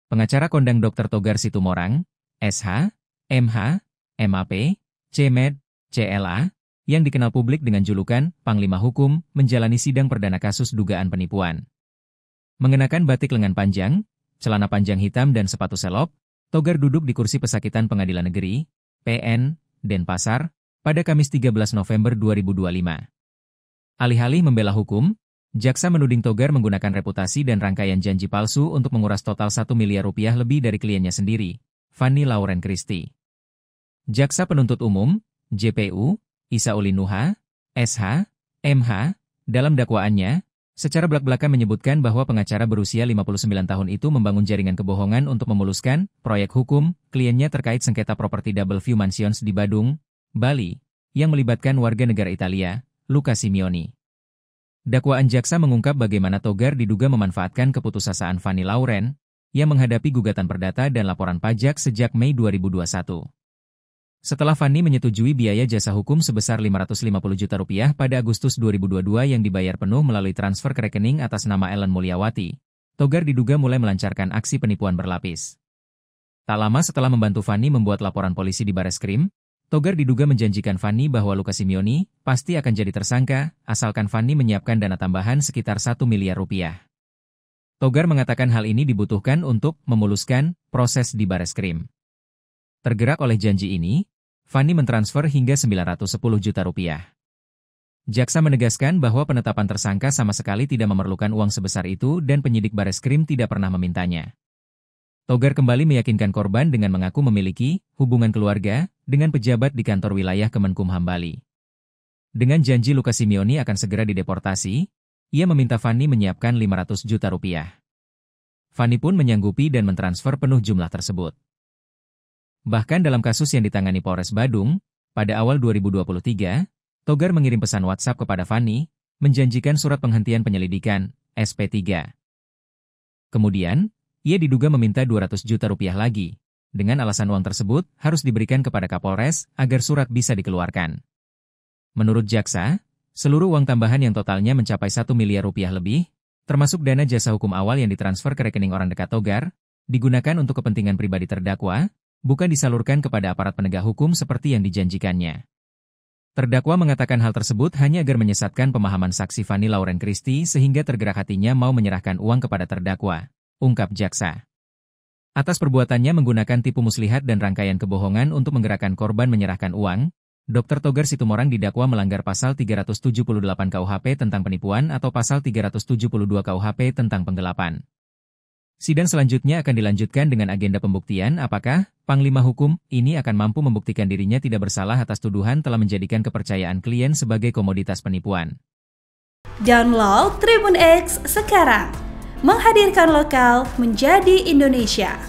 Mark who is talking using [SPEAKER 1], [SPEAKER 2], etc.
[SPEAKER 1] pengacara kondang Dr. Togar Situmorang, SH, MH, MAP, CMed, CLA, yang dikenal publik dengan julukan Panglima Hukum, menjalani sidang perdana kasus dugaan penipuan. Mengenakan batik lengan panjang, celana panjang hitam dan sepatu selop, Togar duduk di kursi pesakitan Pengadilan Negeri, PN, Denpasar, pada Kamis 13 November 2025. Alih-alih membela hukum, jaksa menuding Togar menggunakan reputasi dan rangkaian janji palsu untuk menguras total 1 miliar rupiah lebih dari kliennya sendiri, Fanny Lauren Christie. Jaksa penuntut umum, JPU, Isa Uli Nuha, SH, MH, dalam dakwaannya, secara belak-belakan menyebutkan bahwa pengacara berusia 59 tahun itu membangun jaringan kebohongan untuk memuluskan proyek hukum kliennya terkait sengketa properti Double View Mansions di Badung, Bali, yang melibatkan warga negara Italia, Luca Simioni. Dakwaan jaksa mengungkap bagaimana Togar diduga memanfaatkan keputusasaan Fanny Lauren yang menghadapi gugatan perdata dan laporan pajak sejak Mei 2021. Setelah Fanny menyetujui biaya jasa hukum sebesar 550 juta rupiah pada Agustus 2022 yang dibayar penuh melalui transfer ke rekening atas nama Ellen Mulyawati, Togar diduga mulai melancarkan aksi penipuan berlapis. Tak lama setelah membantu Fanny membuat laporan polisi di Bareskrim, Togar diduga menjanjikan Fanny bahwa Luca Simioni pasti akan jadi tersangka, asalkan Fanny menyiapkan dana tambahan sekitar 1 miliar rupiah. Togar mengatakan hal ini dibutuhkan untuk memuluskan proses di Bareskrim. Tergerak oleh janji ini, Fanny mentransfer hingga 910 juta rupiah. Jaksa menegaskan bahwa penetapan tersangka sama sekali tidak memerlukan uang sebesar itu dan penyidik Bareskrim tidak pernah memintanya. Togar kembali meyakinkan korban dengan mengaku memiliki hubungan keluarga dengan pejabat di kantor wilayah Kemenkumham Bali. Dengan janji Luca Simioni akan segera dideportasi, ia meminta Fanny menyiapkan 500 juta rupiah. Fanny pun menyanggupi dan mentransfer penuh jumlah tersebut. Bahkan dalam kasus yang ditangani Polres Badung, pada awal 2023, Togar mengirim pesan WhatsApp kepada Fanny, menjanjikan surat penghentian penyelidikan, SP3. Kemudian, ia diduga meminta 200 juta rupiah lagi, dengan alasan uang tersebut harus diberikan kepada Kapolres agar surat bisa dikeluarkan. Menurut jaksa, seluruh uang tambahan yang totalnya mencapai 1 miliar rupiah lebih, termasuk dana jasa hukum awal yang ditransfer ke rekening orang dekat Togar, digunakan untuk kepentingan pribadi terdakwa, bukan disalurkan kepada aparat penegak hukum seperti yang dijanjikannya. Terdakwa mengatakan hal tersebut hanya agar menyesatkan pemahaman saksi Fanny Lauren Christie sehingga tergerak hatinya mau menyerahkan uang kepada terdakwa, ungkap jaksa. Atas perbuatannya menggunakan tipu muslihat dan rangkaian kebohongan untuk menggerakkan korban menyerahkan uang, Dr. Togar Situmorang didakwa melanggar pasal 378 KUHP tentang penipuan atau pasal 372 KUHP tentang penggelapan. Sidang selanjutnya akan dilanjutkan dengan agenda pembuktian apakah Panglima Hukum ini akan mampu membuktikan dirinya tidak bersalah atas tuduhan telah menjadikan kepercayaan klien sebagai komoditas penipuan.
[SPEAKER 2] Download Tribun X sekarang, menghadirkan lokal menjadi Indonesia.